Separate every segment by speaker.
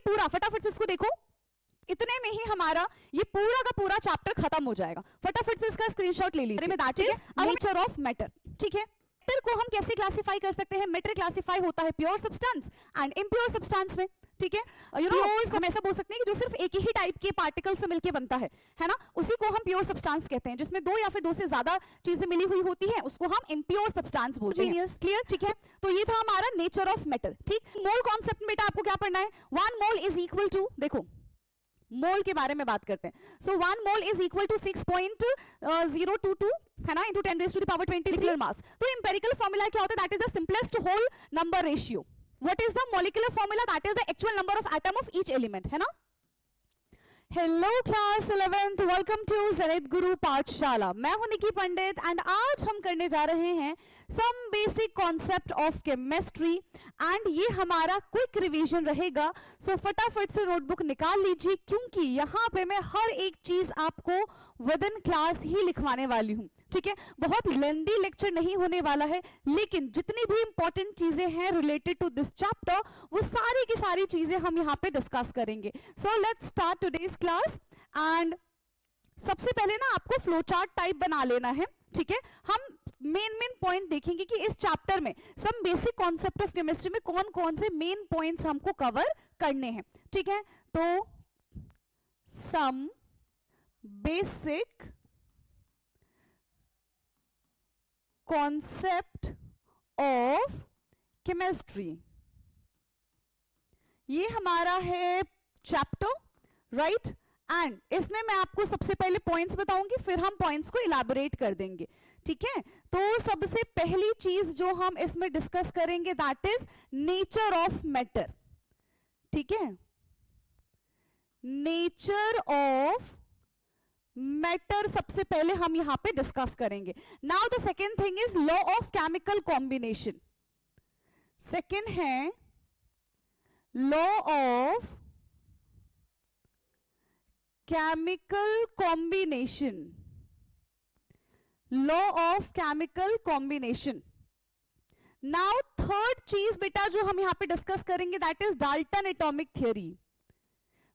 Speaker 1: पूरा फटाफट से इसको देखो, इतने में ही हमारा ये पूरा का पूरा चैप्टर खत्म हो जाएगा। फटाफट से इसका स्क्रीनशॉट ले लीजिए। That is nature of matter. ठीक है, मैटर को हम कैसे क्लासिफाई कर सकते हैं? मैटर क्लासिफाई होता है pure substance and impure substance में। ठीक है, प्योर हम ऐसा बोल सकते हैं कि जो सिर्फ एक ही टाइप के पार्टिकल से मिलकर बनता है ना, उसी को हम प्योर सब्सटेंस कहते हैं। जिसमें दो या फिर दो से ज्यादा चीजें मिली हुई होती है उसको हम इम्प्योर सब्सटेंस बोलते हैं। क्लियर? ठीक है, तो ये था हमारा नेचर ऑफ मैटर। ठीक, मोल कॉन्सेप्ट में बेटा आपको क्या पढ़ना है? 1 मोल इज इक्वल टू, देखो मोल के बारे में बात करते हैं। So 1 mole is equal to 6.022 है ना, into 10 raise to the power 20 molecular mass. तो एम्पिरिकल फॉर्मूला क्या होता है? That is the simplest whole number ratio. What is the molecular formula? That is the actual number of atom of each element, है ना। Hello class 11th, welcome to Zenith Guru Pathshala. मैं हूं निकी पंडित and आज हम करने जा रहे हैं some basic concept of chemistry and ये हमारा क्विक रिवीजन रहेगा। सो फटाफट से नोटबुक निकाल लीजिए क्योंकि यहाँ पे मैं हर एक चीज आपको विद इन क्लास ही लिखवाने वाली हूँ। ठीक है, बहुत लेंदी लेक्चर नहीं होने वाला है, लेकिन जितनी भी इंपॉर्टेंट चीजें हैं रिलेटेड टू दिस चैप्टर वो सारी की सारी चीजें हम यहाँ पे डिस्कस करेंगे। So let's start today's class and सबसे पहले ना आपको फ्लो चार्ट टाइप बना लेना है। ठीक है, हम मेन पॉइंट देखेंगे कि इस चैप्टर में some basic concept of chemistry में कौन कौन से मेन पॉइंट्स हमको कवर करने हैं। ठीक है, तो some basic concept of chemistry, ये हमारा है चैप्टर, राइट। एंड इसमें मैं आपको सबसे पहले पॉइंट्स बताऊंगी, फिर हम पॉइंट्स को इलाबोरेट कर देंगे। ठीक है, तो सबसे पहली चीज जो हम इसमें डिस्कस करेंगे that is nature of matter. ठीक है, नेचर ऑफ मैटर सबसे पहले हम यहां पे डिस्कस करेंगे। Now the second thing is law of chemical combination. Second है law of chemical combination, law of chemical combination. Now third चीज बेटा जो हम यहां पे डिस्कस करेंगे that is Dalton atomic theory.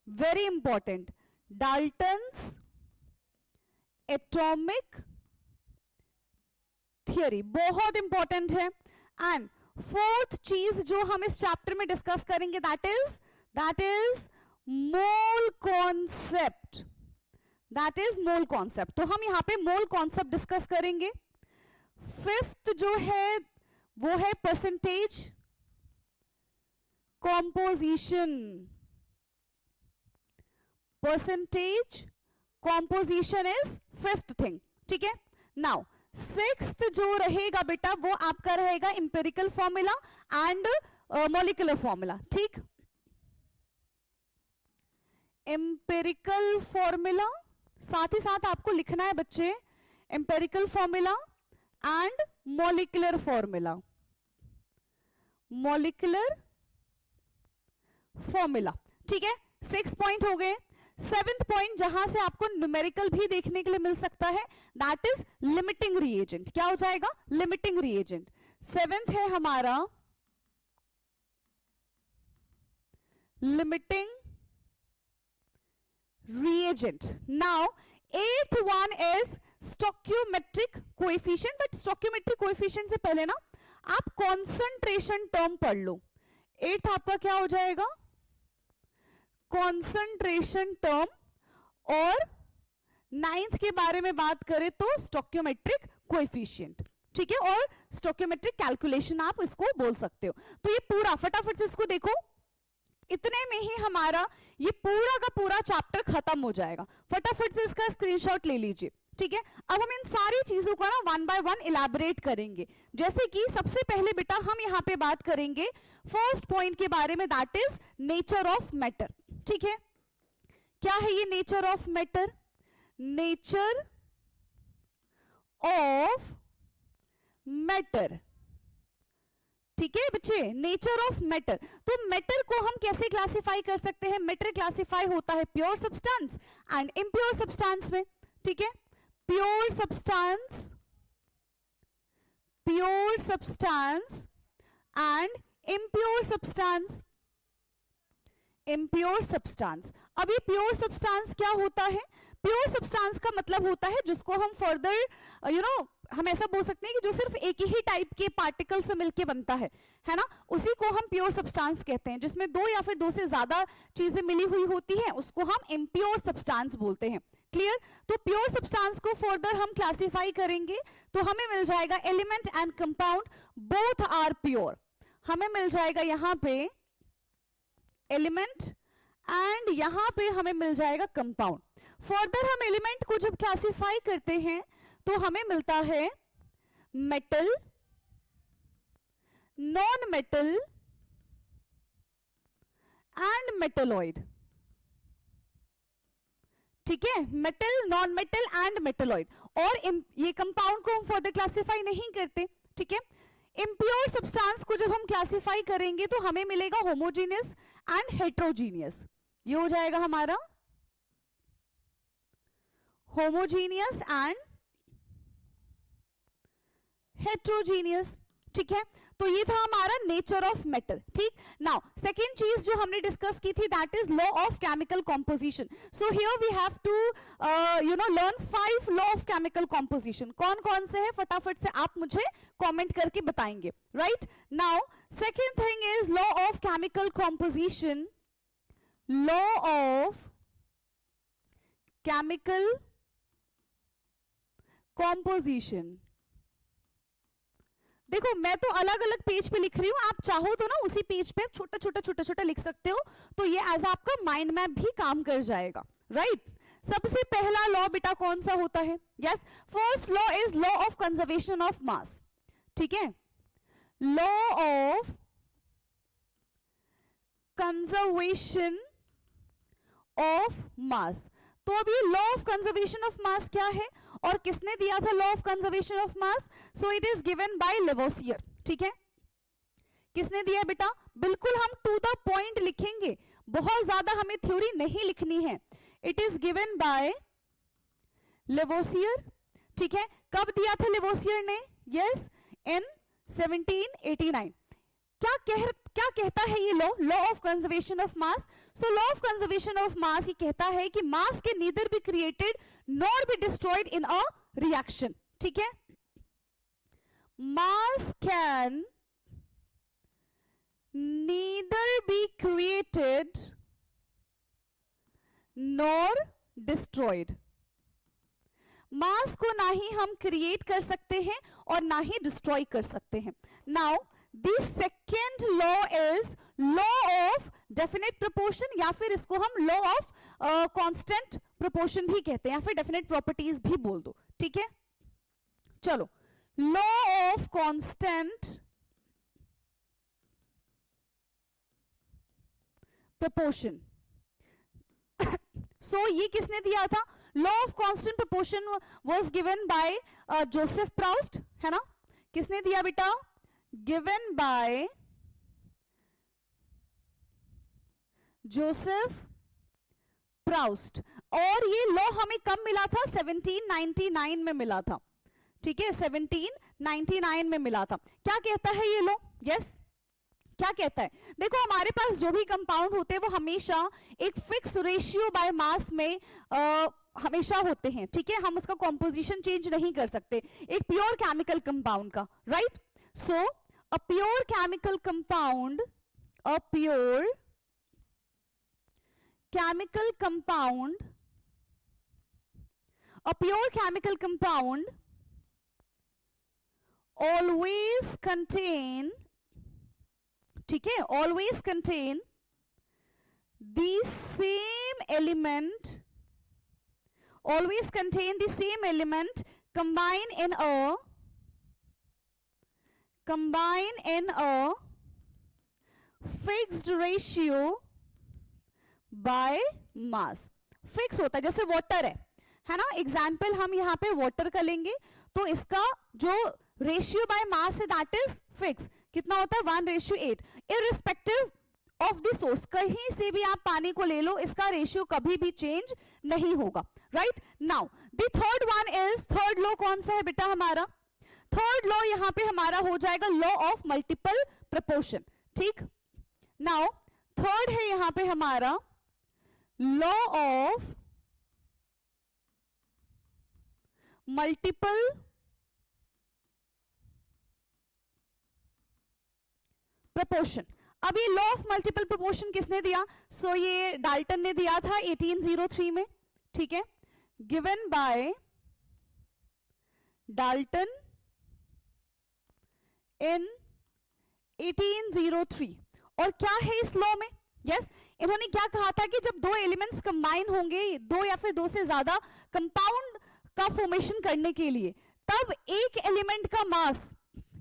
Speaker 1: Very important, Dalton's atomic theory बहुत important है। एंड फोर्थ चीज जो हम इस चैप्टर में डिस्कस करेंगे that is mole concept, that is mole concept. तो हम यहां पे मोल कॉन्सेप्ट डिस्कस करेंगे। फिफ्थ जो है वो है percentage composition, percentage composition is fifth thing. ठीक है, नाउ सिक्स्थ जो रहेगा बेटा वो आपका रहेगा empirical formula and molecular formula. ठीक, इंपेरिकल फॉर्मूला साथ ही साथ आपको लिखना है बच्चे, empirical formula and molecular formula, molecular formula. ठीक है, 6 पॉइंट हो गए। 7th पॉइंट जहां से आपको न्यूमेरिकल भी देखने के लिए मिल सकता है दैट इज लिमिटिंग रिएजेंट। क्या हो जाएगा? Limiting reagent. 7th है हमारा limiting reagent. Now 8th one is stoichiometric coefficient. But stoichiometric coefficient से पहले ना आप कॉन्सेंट्रेशन टर्म पढ़ लो। 8th आपका क्या हो जाएगा? Concentration term. और 9th के बारे में बात करें तो स्टोक्योमेट्रिक कोएफिशिएंट। ठीक है, और स्टोक्योमेट्रिक कैलकुलेशन आप इसको बोल सकते हो। तो ये पूरा फटाफट से इसको देखो, इतने में ही हमारा ये पूरा का पूरा चैप्टर खत्म हो जाएगा। फटाफट से इसका स्क्रीनशॉट ले लीजिए। ठीक है, अब हम इन सारी चीजों को ना 1 बाय 1 इलाबोरेट करेंगे। जैसे कि सबसे पहले बेटा हम यहां पे बात करेंगे फर्स्ट पॉइंट के बारे में that is nature of matter. ठीक है, क्या है ये nature of matter? Nature of matter. ठीक है बच्चे, नेचर ऑफ मैटर। तो मैटर को हम कैसे क्लासिफाई कर सकते हैं? मैटर क्लासिफाई होता है pure substance and impure substance में। ठीक है, pure substance, pure substance and impure substance. Impure substance. अब ये प्योर सब्सटेंस क्या होता है? प्योर सब्सटेंस का मतलब होता है जिसको हम फर्दर हम ऐसा बोल सकते हैं कि जो सिर्फ एक ही टाइप के पार्टिकल से मिलके बनता है ना, उसी को हम प्योर सब्सटेंस कहते हैं। जिसमें दो या फिर दो से ज्यादा चीजें मिली हुई होती हैं उसको हम इम्प्योर सब्सटेंस बोलते हैं। क्लियर? तो प्योर सब्सटेंस को फर्दर हम क्लासिफाई करेंगे तो हमें मिल जाएगा element and compound both are pure. हमें मिल जाएगा यहां पे एलिमेंट एंड यहां पे हमें मिल जाएगा कंपाउंड। फर्दर हम एलिमेंट को जब क्लासिफाई करते हैं तो हमें मिलता है metal, non metal and metalloid. ठीक है, metal, non metal and metalloid. और ये कंपाउंड को हम फर्दर क्लासिफाई नहीं करते। ठीक है, इम्प्योर सब्सटेंस को जब हम क्लासिफाई करेंगे तो हमें मिलेगा होमोजीनियस एंड हेट्रोजीनियस। ये हो जाएगा हमारा होमोजीनियस एंड हेट्रोजीनियस। ठीक है, तो ये था हमारा नेचर ऑफ मेटल। ठीक, नाउ सेकेंड चीज जो हमने डिस्कस की थी that is law of chemical composition. So here we have to learn 5 law of chemical composition. कौन कौन से है फटाफट से आप मुझे कमेंट करके बताएंगे। Right, now second thing is law of chemical composition. Law of chemical composition. देखो मैं तो अलग अलग पेज पे लिख रही हूं, आप चाहो तो ना उसी पेज पे छोटा छोटा लिख सकते हो, तो ये एज आपका माइंड मैप भी काम कर जाएगा। राइट, सबसे पहला लॉ बेटा कौन सा होता है? Yes, first law is law of conservation of mass. ठीक है, law of conservation of mass. तो अब ये law of conservation of mass क्या है और किसने दिया था law of conservation of mass? So it is given by Lavoisier. ठीक है, किसने दिया बेटा? बिल्कुल हम टू द पॉइंट लिखेंगे, बहुत ज्यादा हमें थ्योरी नहीं लिखनी है। It is given by Lavoisier. ठीक है, कब दिया था लेवोसियर ने? Yes, in 1789। क्या कहता है ये law? Law of conservation of mass. सो law of conservation of mass ये कहता है कि mass can neither be created nor be destroyed in a reaction. ठीक है, mass can neither be created nor destroyed. Mass को ना ही हम क्रिएट कर सकते हैं और ना ही डिस्ट्रॉय कर सकते हैं। Now The second law is law of definite proportion, या फिर इसको हम law of constant proportion भी कहते हैं, या फिर definite properties भी बोल दो। ठीक है, चलो, law of constant proportion। so ये किसने दिया था? law of constant proportion was given by Joseph Proust, है ना? किसने दिया बेटा? given by Joseph Proust. और ये लॉ हमें कब मिला था? 1799 में मिला था। ठीक है, 1799 में मिला था। क्या कहता है ये लॉ? यस, क्या कहता है? देखो हमारे पास जो भी कंपाउंड होते हैं वो हमेशा एक फिक्स रेशियो बाय मास में हमेशा होते हैं। ठीक है, हम उसका कॉम्पोजिशन चेंज नहीं कर सकते एक प्योर केमिकल कंपाउंड का। Right, so a pure chemical compound, a pure chemical compound, a pure chemical compound always contain, ठीक है, always contain the same element, always contain the same element combine in a fixed ratio by mass। Fix होता है, जैसे water है ना, example हम यहाँ पे वाटर का लेंगे तो इसका जो रेशियो बाय मास है दैट इज फिक्स। कितना होता है? 1:8। इररिस्पेक्टिव ऑफ द सोर्स, कहीं से भी आप पानी को ले लो, इसका रेशियो कभी भी चेंज नहीं होगा। Right, now the third one is, third law कौन सा है बेटा हमारा? थर्ड लॉ यहां पे हमारा हो जाएगा लॉ ऑफ मल्टीपल प्रोपोर्शन। ठीक, नाउ थर्ड है यहां पे हमारा लॉ ऑफ मल्टीपल प्रपोर्शन। अब ये लॉ ऑफ मल्टीपल प्रपोर्शन किसने दिया? सो ये डाल्टन ने दिया था 1803 में, ठीक है, गिवन बाय डाल्टन इन 1803। और क्या है इस लॉ में? यस, इन्होंने क्या कहा था कि जब दो एलिमेंट्स कंबाइन होंगे, दो या फिर दो से ज्यादा कंपाउंड का फॉर्मेशन करने के लिए, तब एक एलिमेंट का मास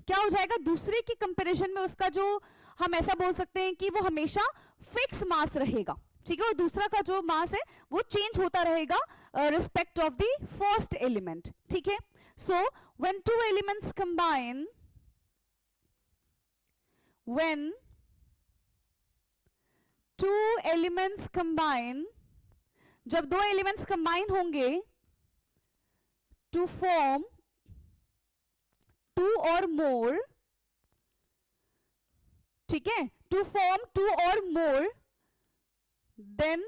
Speaker 1: क्या हो जाएगा? दूसरे की कंपैरिजन में उसका जो, हम ऐसा बोल सकते हैं कि वो हमेशा फिक्स मास रहेगा, ठीक है, और दूसरा का जो मास है वो चेंज होता रहेगा respect of the first element, ठीक है। So when two elements combine, when two elements combine, जब दो एलिमेंट्स कंबाइन होंगे to form two or more, ठीक है, to form two or more, then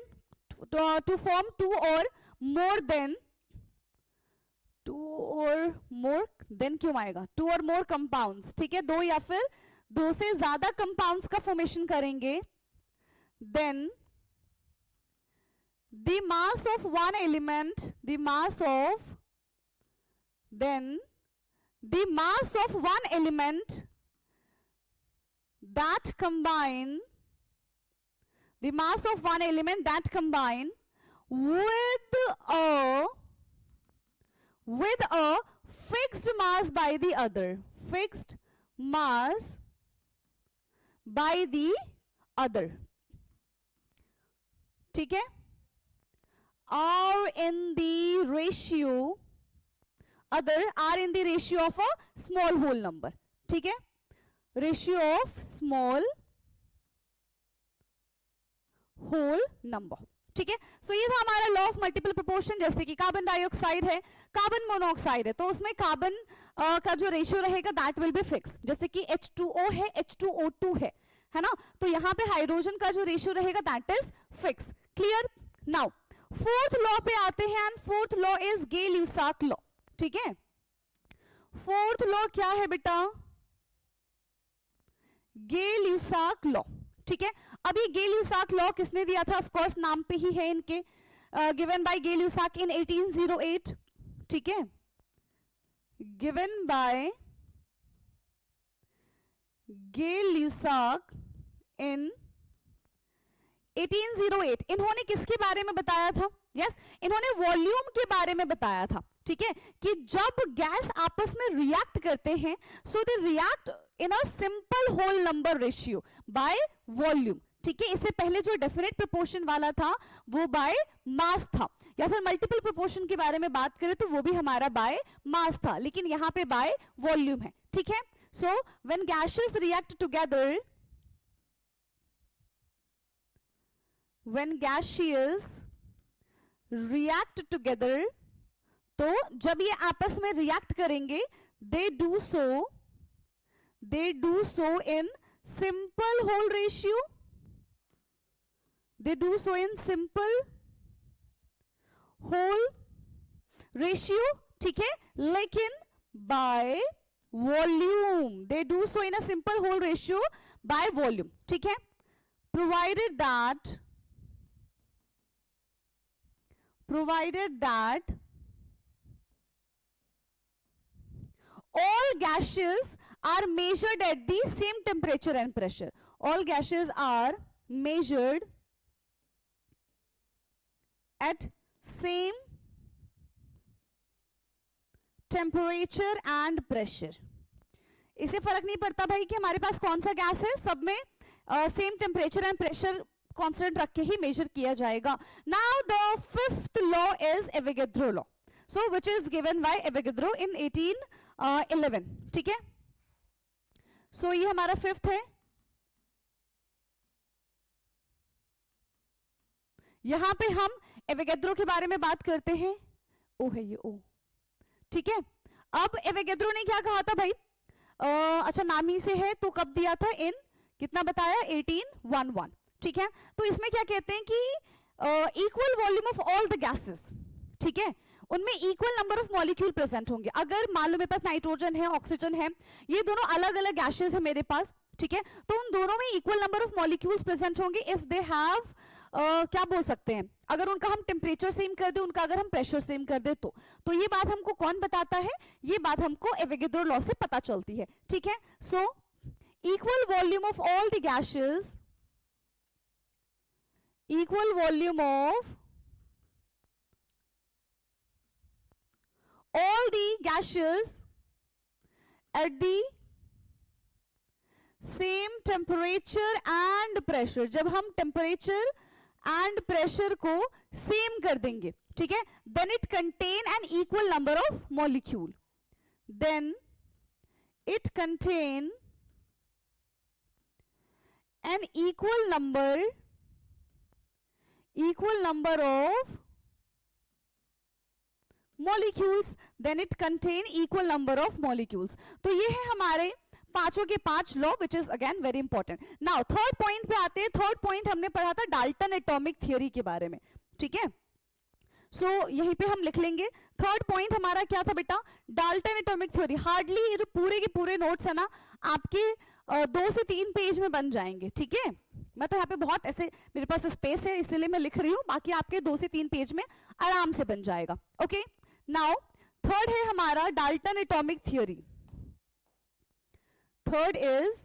Speaker 1: to form two or more than, two or more then क्यों आएगा? two or more compounds, ठीक है, दो या फिर दो से ज्यादा कंपाउंड्स का फॉर्मेशन करेंगे, then the mass of one element, the mass of, then the mass of one element that combine, the mass of one element that combine with a fixed mass by the other, fixed mass by the other, ठीक है, are in the ratio, other are in the ratio of a small whole number, ठीक है, ratio of small whole number, ठीक है। सो ये था हमारा law of multiple proportion. जैसे कि कार्बन डाइऑक्साइड है, कार्बन मोनोऑक्साइड है, तो उसमें कार्बन का जो रेशियो रहेगा दैट विल बी फिक्स। जैसे कि H2O है, H2O2 है ना, तो यहाँ पे हाइड्रोजन का जो रेशियो रहेगा that is fix. Clear? Now fourth law पे आते हैं, and fourth law is Gay Lussac law, ठीक है। फोर्थ लॉ क्या है बेटा? गे-ल्यूसाक लॉ, ठीक है। अभी गे-ल्यूसाक लॉ किसने दिया था? ऑफ कोर्स नाम पे ही है इनके, गिवन बाय गे-ल्यूसाक इन 1808, ठीक है, गिवन बाय गे-ल्यूसाक इन 1808। इन्होंने किसके बारे में बताया था? यस, इन्होंने वॉल्यूम के बारे में बताया था, ठीक है, कि जब गैस आपस में रिएक्ट करते हैं, so they react in a simple whole number ratio by volume, ठीक है। इससे पहले जो डेफिनेट प्रोपोर्शन वाला था वो बाय मास था, या फिर मल्टीपल प्रोपोर्शन के बारे में बात करें तो वो भी हमारा बाय मास था, लेकिन यहां पे बाय वॉल्यूम है, ठीक है। So when gases react together, when gaseous react together, तो जब ये आपस में रिएक्ट करेंगे, they do so in simple whole ratio, they do so in simple whole ratio, ठीक है, लेकिन by volume, they do so in a simple whole ratio by volume, ठीक है, provided that all gases are measured at the same temperature and pressure. All gases are measured at same temperature and pressure. इससे फर्क नहीं पड़ता भाई कि हमारे पास कौन सा गैस है, सब में same temperature and pressure constant रख के ही मेजर किया जाएगा। Now the fifth law is Avogadro law, so which is given by Avogadro in 1811, ठीक है। सो ये हमारा फिफ्थ है। यहां पे हम एवोगैड्रो के बारे में बात करते हैं। ओ है ये ओ, ठीक है। अब एवोगैड्रो ने क्या कहा था भाई? अच्छा नाम ही से है, तो कब दिया था? इन कितना बताया? 1811, ठीक है। तो इसमें क्या कहते हैं कि equal volume of all the gases, ठीक है, उनमें equal number of molecule present होंगे। अगर मान लो मेरे पास नाइट्रोजन है, ऑक्सीजन है, ये दोनों अलग अलग गैसेस है मेरे पास, ठीक है, तो उन दोनों में equal number of molecules present होंगे इफ दे हैव क्या बोल सकते हैं, अगर उनका हम टेम्परेचर सेम कर दे, उनका अगर हम प्रेशर सेम कर दे तो ये बात हमको कौन बताता है, ये बात हमको एवोगैड्रो लॉ से पता चलती है, ठीक है। So equal volume of all the gases, equal volume of all the gases at the same temperature and pressure, जब हम temperature and pressure को same कर देंगे, ठीक है, then it contain an equal number of molecule, then it contain an equal number of molecules, then it contain equal number of molecules। तो ये है हमारे पांचों के पांच law, which is again very important. Now third point पे आते हैं। थर्ड पॉइंट हमने पढ़ा था डाल्टन एटॉमिक थ्योरी के बारे में, ठीक है। सो यहीं पे हम लिख लेंगे थर्ड पॉइंट हमारा क्या था बेटा, डाल्टन एटॉमिक थ्योरी। हार्डली ये जो पूरे के पूरे नोट्स है ना आपके 2 से 3 पेज में बन जाएंगे, ठीक है। मैं तो यहाँ पे बहुत ऐसे मेरे पास स्पेस है इसलिए मैं लिख रही हूँ, बाकी आपके 2 से 3 पेज में आराम से बन जाएगा, ओके। नाउ थर्ड है हमारा Dalton atomic theory. Third is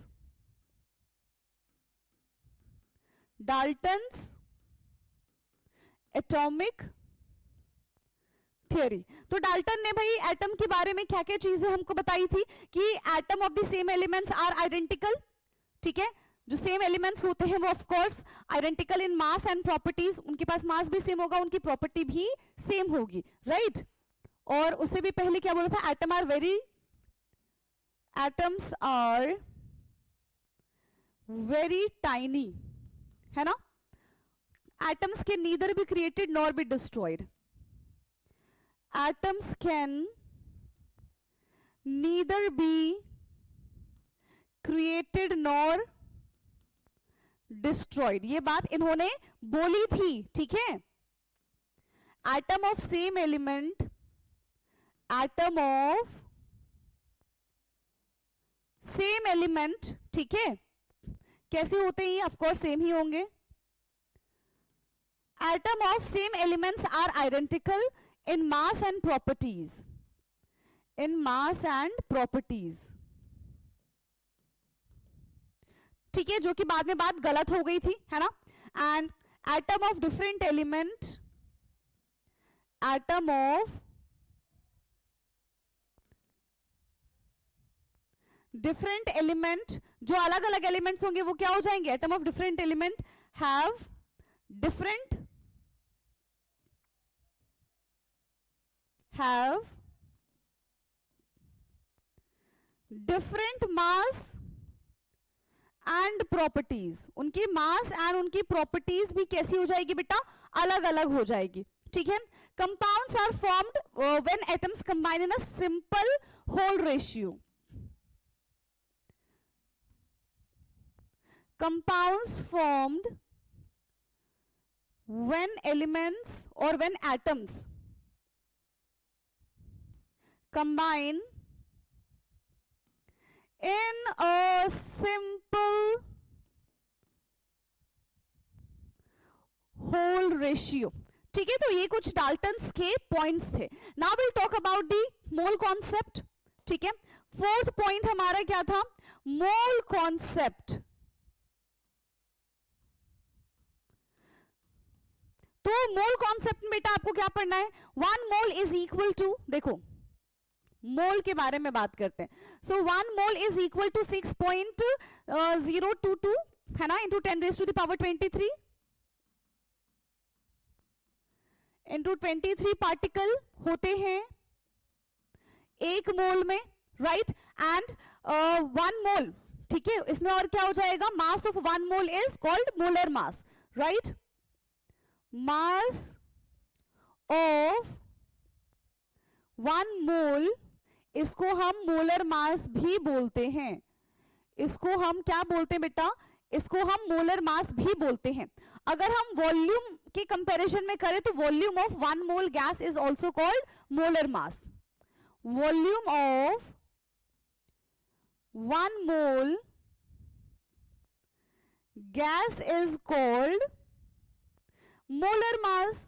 Speaker 1: Dalton's atomic theory. तो डाल्टन ने भाई एटम के बारे में क्या क्या चीजें हमको बताई थी कि atom of the same elements are identical, ठीक है, जो सेम एलिमेंट्स होते हैं वो of course identical in mass and properties, उनके पास मास भी सेम होगा, उनकी प्रॉपर्टी भी सेम होगी, राइट। और उससे भी पहले क्या बोला था, एटम्स आर वेरी टाइनी, है ना। Atoms can neither be created nor be destroyed, atoms can neither be created nor destroyed, ये बात इन्होंने बोली थी, ठीक है। Atom of same element, atom of same element, ठीक है, कैसे होते हैं, ऑफ कोर्स सेम ही होंगे। Atom of same elements are identical in mass and properties, in mass and properties, ठीक है, जो कि बाद में बात गलत हो गई थी, है ना। And atom of different element, atom of different element, जो अलग अलग एलिमेंट्स होंगे वो क्या हो जाएंगे, atom of different element have different mass and properties, उनकी मास एंड उनकी प्रॉपर्टीज भी कैसी हो जाएगी बेटा, अलग अलग हो जाएगी, ठीक है। Compounds are formed when atoms combine in a simple whole ratio, compounds formed when elements or when atoms combine in a simple whole ratio, ठीक है। तो ये कुछ डाल्टन्स के पॉइंट्स थे। Now will talk about the mole concept, ठीक है। Fourth point हमारा क्या था, मोल कॉन्सेप्ट। तो मोल कॉन्सेप्ट में बेटा आपको क्या पढ़ना है, 1 मोल इज इक्वल टू, देखो मोल के बारे में बात करते हैं। So 1 mole is equal to 6.022 है ना, इंटू 10⁻³ इंटू 23 पार्टिकल होते हैं 1 मोल में, राइट। एंड 1 मोल, ठीक है, इसमें और क्या हो जाएगा, mass of 1 mole is called molar mass, right. Mass of 1 मोल, इसको हम मोलर मास भी बोलते हैं, इसको हम क्या बोलते हैं बेटा, इसको हम मोलर मास भी बोलते हैं। अगर हम वॉल्यूम के कंपैरिजन में करें तो volume of 1 mole gas is also called molar mass. Volume of 1 mole gas is called molar mass।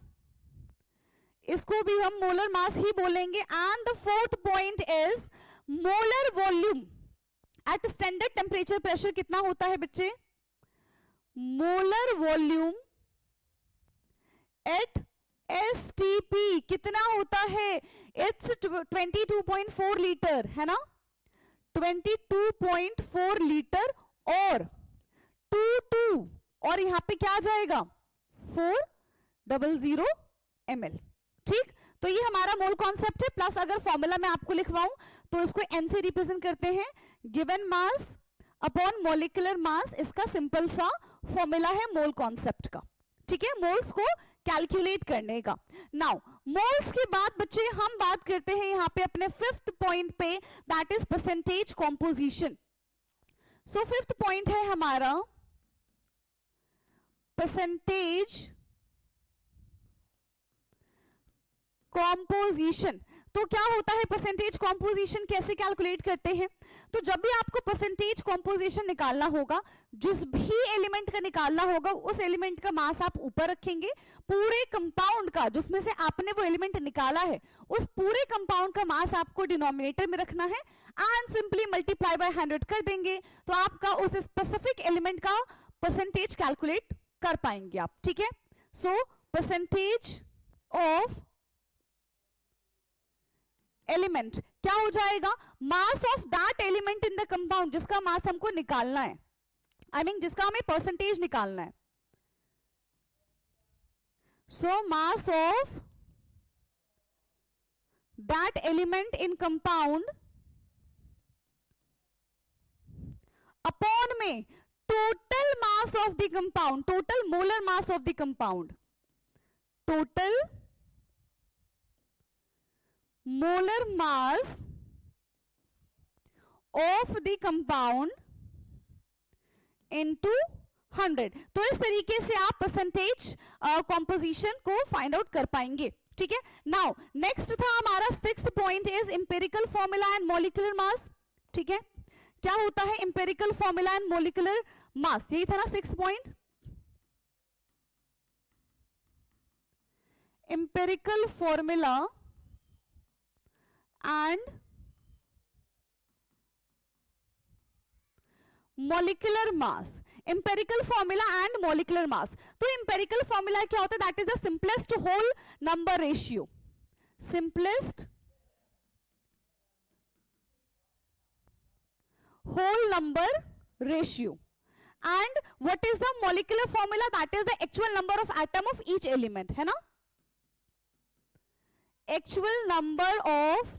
Speaker 1: इसको भी हम मोलर मास ही बोलेंगे। And the fourth point is molar volume at standard temperature pressure कितना होता है बच्चे? मोलर वॉल्यूम एट एसटीपी कितना होता है? इट्स 22.4 लीटर, है ना? 22.4 लीटर और 22 और यहां पे क्या आ जाएगा? 400 ml। ठीक, तो ये हमारा मोल कॉन्सेप्ट है। प्लस अगर फॉर्मूला मैं आपको लिखवाऊं तो इसको एन से रिप्रेजेंट करते हैं, given mass upon molecular mass. इसका सिंपल सा फॉर्मूला है मोल कॉन्सेप्ट का। ठीक है, मोल्स को कैलकुलेट करने का। नाउ मोल्स के बाद बच्चे हम बात करते हैं यहां पे अपने फिफ्थ पॉइंट पे, that is percentage composition. So fifth point है हमारा परसेंटेज कॉम्पोजिशन। तो क्या होता है परसेंटेज कॉम्पोजिशन, कैसे कैलकुलेट करते हैं? तो जब भी आपको परसेंटेज कॉम्पोजिशन निकालना होगा, जिस भी एलिमेंट का निकालना होगा, उस एलिमेंट का मास आप ऊपर रखेंगे। पूरे कंपाउंड का, जिसमें से आपने वो एलिमेंट निकाला है, उस पूरे कंपाउंड का मास आपको डिनोमिनेटर में रखना है एंड सिंपली मल्टीप्लाई बाय 100 कर देंगे, तो आपका उस स्पेसिफिक एलिमेंट का परसेंटेज कैलकुलेट कर पाएंगे आप। ठीक है, सो परसेंटेज ऑफ एलिमेंट क्या हो जाएगा? मास of that element in the compound, जिसका मास हमको निकालना है, आई मीन जिसका हमें परसेंटेज निकालना है। So mass of that element in compound upon में total mass of the compound, total molar mass of the compound, total molar mass of the compound into 100। तो इस तरीके से आप परसेंटेज कॉम्पोजिशन को फाइंड आउट कर पाएंगे। ठीक है, नाउ नेक्स्ट था हमारा sixth point is empirical formula and molecular mass. ठीक है, क्या होता है empirical formula and molecular mass? यही था ना sixth point, empirical formula and molecular mass. Empirical formula and molecular mass. तो इंपेरिकल फॉर्मूला क्या होता है? That is the simplest whole number ratio, simplest whole number ratio. And what is the molecular formula? That is the actual number of atom of each element, है ना? Actual number of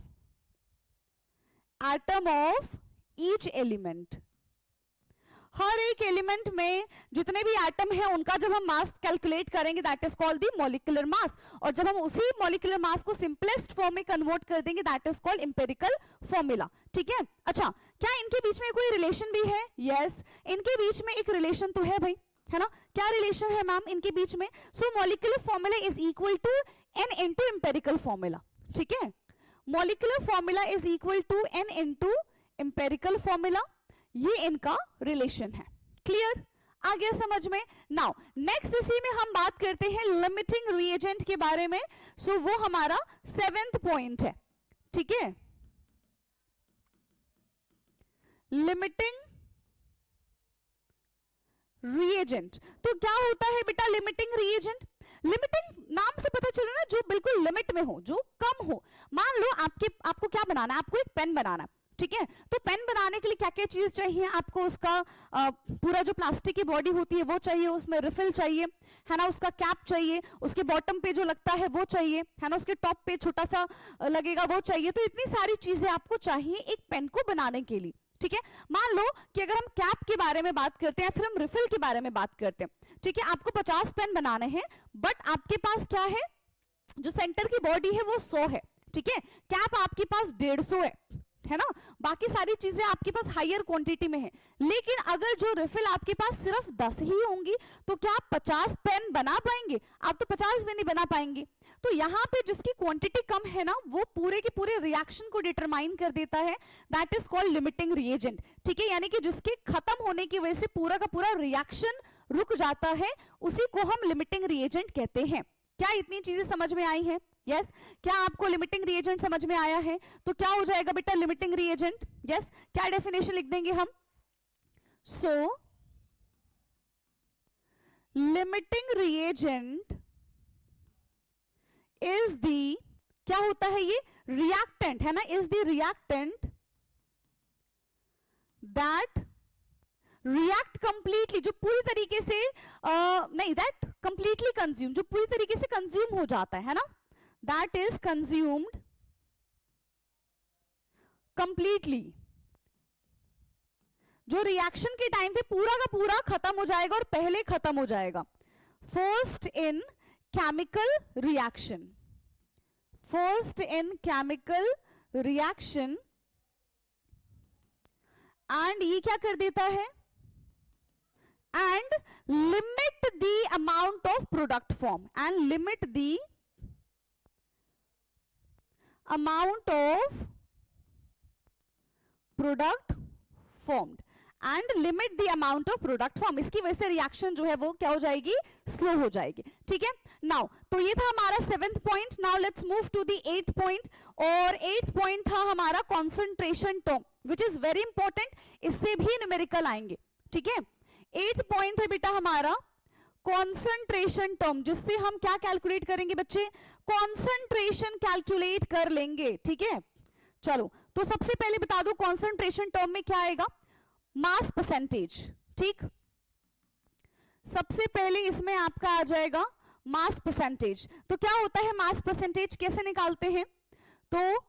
Speaker 1: atom of each element. हर एक element में जितने भी atom है उनका जब हम मास कैलकुलेट करेंगे, that is called the molecular mass. और जब हम उसी मॉलिक्यूलर मास को सिंपलेस्ट फॉर्म में कन्वर्ट कर देंगे, that is called empirical formula. ठीक है, अच्छा, क्या इनके बीच में कोई रिलेशन भी है? यस, इनके बीच में एक रिलेशन तो है भाई, है ना? क्या रिलेशन है मैम इनके बीच में? So molecular formula is equal to n into empirical formula. ठीक है, molecular formula is equal to n into empirical formula, ये इनका रिलेशन है। क्लियर? आ गया समझ में? नाउ नेक्स्ट इसी में हम बात करते हैं लिमिटिंग रिएजेंट के बारे में। सो वो हमारा सेवेंथ पॉइंट है। ठीक है, लिमिटिंग रिएजेंट। तो क्या होता है बेटा लिमिटिंग रिएजेंट? लिमिटिंग नाम से पता चला ना, जो बिल्कुल लिमिट में हो, जो कम हो। मान लो आपको क्या बनाना है? आपको एक पेन बनाना है। ठीक है, तो पेन बनाने के लिए क्या क्या चीज चाहिए आपको? उसका पूरा जो प्लास्टिक की बॉडी होती है वो चाहिए, उसमें रिफिल चाहिए, है ना? उसका कैप चाहिए, उसके बॉटम पे जो लगता है वो चाहिए, है ना? उसके टॉप पे छोटा सा लगेगा वो चाहिए। तो इतनी सारी चीजें आपको चाहिए एक पेन को बनाने के लिए। ठीक है, मान लो कि अगर हम कैप के बारे में बात करते हैं, फिर हम रिफिल के बारे में बात करते हैं। ठीक है, आपको 50 पेन बनाने हैं, बट आपके पास क्या है? जो सेंटर की बॉडी है वो 100 है। ठीक है, कैप आपके पास 150 है। है ना, बाकी सारी चीजें आपके पास हायर क्वांटिटी में है। लेकिन अगर जो रिफिल आपके पास सिर्फ 10 ही होंगी तो क्या आप 50 पेन बना पाएंगे? आप तो 50 भी नहीं बना पाएंगे। तो यहाँ पे जिसकी क्वांटिटी कम है ना, वो पूरे के पूरे रिएक्शन को डिटरमाइन कर देता है, that is called limiting reagent. ठीक है, यानी कि जिसके खत्म होने की वजह से पूरा का पूरा रिएक्शन रुक जाता है, उसी को हम लिमिटिंग रिएजेंट कहते हैं। क्या इतनी चीजें समझ में आई हैं? यस। क्या आपको लिमिटिंग रिएजेंट समझ में आया है? तो क्या हो जाएगा बेटा लिमिटिंग रिएजेंट? यस। क्या डेफिनेशन लिख देंगे हम? सो लिमिटिंग रिएजेंट इज दी, क्या होता है ये? रिएक्टेंट, है ना, is the reactant that react completely, जो पूरी तरीके से नहीं, दैट कंप्लीटली कंज्यूम, जो पूरी तरीके से कंज्यूम हो जाता है ना, दैट इज कंज्यूम्ड कंप्लीटली, जो रिएक्शन के टाइम पे पूरा का पूरा खत्म हो जाएगा और पहले खत्म हो जाएगा। First in chemical reaction, first in chemical reaction, and ये क्या कर देता है? and limit the amount of product form, and limit the amount of product formed, and limit the amount of product form। इसकी वजह से रिएक्शन जो है वो क्या हो जाएगी? स्लो हो जाएगी। ठीक है, नाउ तो ये था हमारा 7th point. Now let's move to the 8th point, और 8th पॉइंट था हमारा concentration term, which is very important, इससे भी न्यूमेरिकल आएंगे। ठीक है, 8th पॉइंट है बेटा हमारा कॉन्सेंट्रेशन टर्म, जिससे हम क्या कैलकुलेट करेंगे बच्चे? कॉन्सेंट्रेशन कैलकुलेट कर लेंगे। ठीक है, चलो तो सबसे पहले बता दो कॉन्सेंट्रेशन टर्म में क्या आएगा? Mass percentage. ठीक, सबसे पहले इसमें आपका आ जाएगा मास परसेंटेज। तो क्या होता है मास परसेंटेज, कैसे निकालते हैं? तो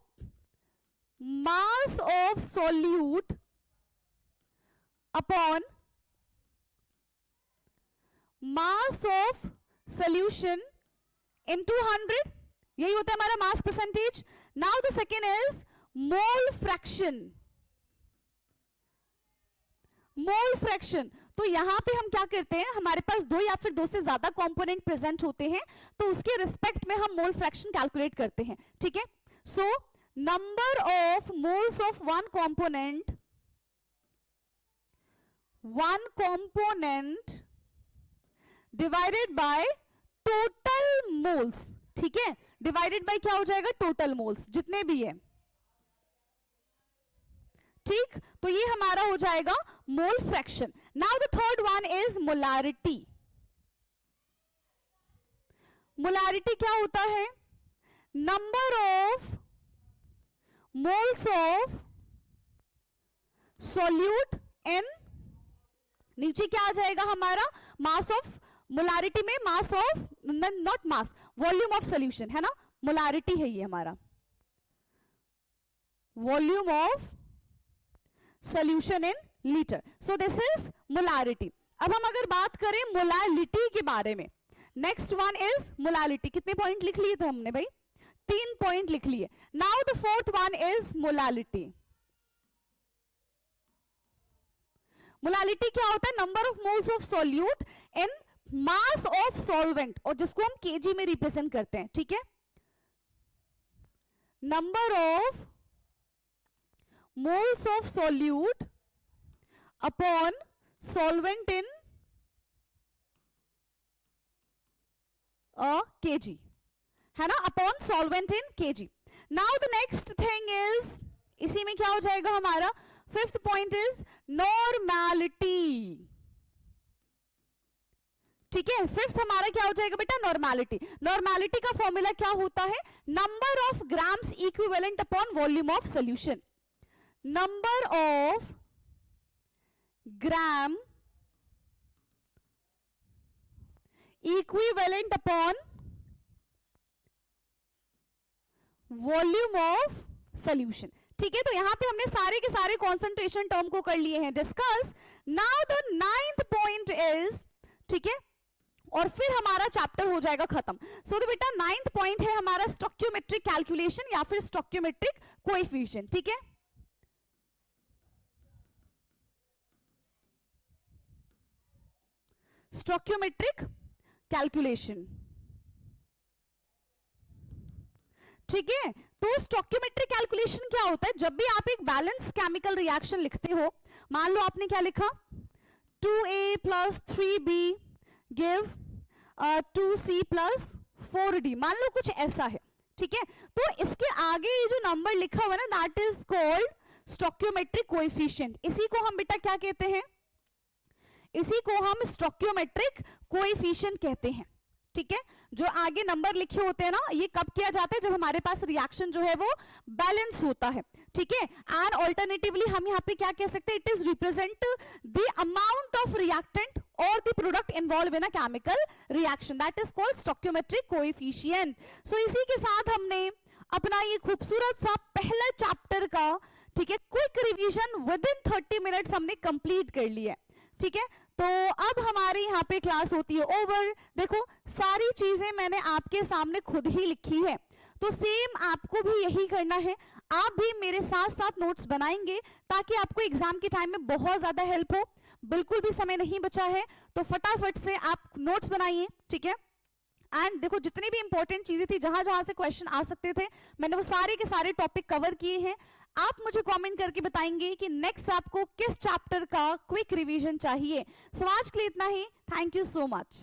Speaker 1: mass of solute upon mass of solution into 100, यही होता है हमारा mass percentage. Now the second is mole fraction. Mole fraction, तो यहां पे हम क्या करते हैं, हमारे पास 2 या फिर 2 से ज्यादा कंपोनेंट प्रेजेंट होते हैं, तो उसके रिस्पेक्ट में हम मोल फ्रैक्शन कैलकुलेट करते हैं। ठीक है, so number of moles of one component divided by total moles. ठीक है, डिवाइडेड बाय क्या हो जाएगा? टोटल मोल्स, जितने भी है। ठीक, तो ये हमारा हो जाएगा mole fraction. Now the third one is molarity. Molarity क्या होता है? Number of moles of solute in, नीचे क्या आ जाएगा हमारा? मास ऑफ, मोलारिटी में mass of, not mass, volume of solution, है ना, मोलारिटी है ये हमारा, volume of solution in litre. So this is molarity. अब हम अगर बात करें मोलालिटी के बारे में, नेक्स्ट वन इज मोलालिटी। कितने पॉइंट लिख लिए थे हमने भाई? 3 पॉइंट लिख लिए। Now the fourth one is molality. Molality क्या होता है? Number of moles of solute in mass of solvent, और जिसको हम केजी में रिप्रेजेंट करते हैं। ठीक है, number of moles of solute upon solvent in a KG, है ना, upon solvent in KG. Now the next thing is, इसी में क्या हो जाएगा हमारा? 5th point is normality. ठीक है, 5th हमारा क्या हो जाएगा बेटा? नॉर्मैलिटी। नॉर्मैलिटी का फॉर्मूला क्या होता है? Number of grams equivalent upon volume of solution. Number of gram equivalent upon volume of solution. ठीक है, तो यहां पे हमने सारे के सारे कॉन्सेंट्रेशन टर्म को कर लिए हैं discuss. Now the 9th point is, ठीक है, और फिर हमारा चैप्टर हो जाएगा खत्म। सो तो बेटा 9th पॉइंट है हमारा स्टोइकियोमेट्रिक कैलकुलेशन या फिर स्टोइकियोमेट्रिक कोएफिशिएंट। ठीक है, स्टोक्योमेट्रिक कैलकुलेशन। ठीक है, तो स्टोक्योमेट्रिक कैलकुलेशन क्या होता है? जब भी आप एक बैलेंस केमिकल रिएक्शन लिखते हो, मान लो आपने क्या लिखा, 2A + 3B give 2C + 4D, मान लो कुछ ऐसा है। ठीक है, तो इसके आगे ये जो नंबर लिखा हुआ है ना, that is called stoichiometric coefficient. इसी को हम बेटा क्या कहते हैं? इसी को हम स्टोक्योमेट्रिक कोएफिशिएंट कहते हैं। ठीक है, जो आगे नंबर लिखे होते हैं ना, ये कब किया जाता है? जब हमारे पास रिएक्शन जो है वो बैलेंस होता है। ठीक है, एंड ऑल्टरनेटिवली हम यहाँ पे क्या कह सकते हैं? It is represent the amount of reactant और the product involve in a chemical reaction, that is called stoichiometric coefficient. सो इसी के साथ हमने अपना ये खूबसूरत सा पहला चैप्टर का, ठीक है, quick revision with in 30 minutes हमने कंप्लीट कर लिया है। ठीक है, तो अब हमारी यहाँ पे क्लास होती है ओवर। देखो सारी चीजें मैंने आपके सामने खुद ही लिखी है, तो सेम आपको भी यही करना है। आप भी मेरे साथ साथ नोट्स बनाएंगे ताकि आपको एग्जाम के टाइम में बहुत ज्यादा हेल्प हो। बिल्कुल भी समय नहीं बचा है, तो फटाफट से आप नोट्स बनाइए। ठीक है, एंड देखो जितनी भी इंपॉर्टेंट चीजें थी, जहां जहां से क्वेश्चन आ सकते थे, मैंने वो सारे के सारे टॉपिक कवर किए हैं। आप मुझे कमेंट करके बताएंगे कि नेक्स्ट आपको किस चैप्टर का क्विक रिवीजन चाहिए। सो आज के लिए इतना ही। Thank you so much.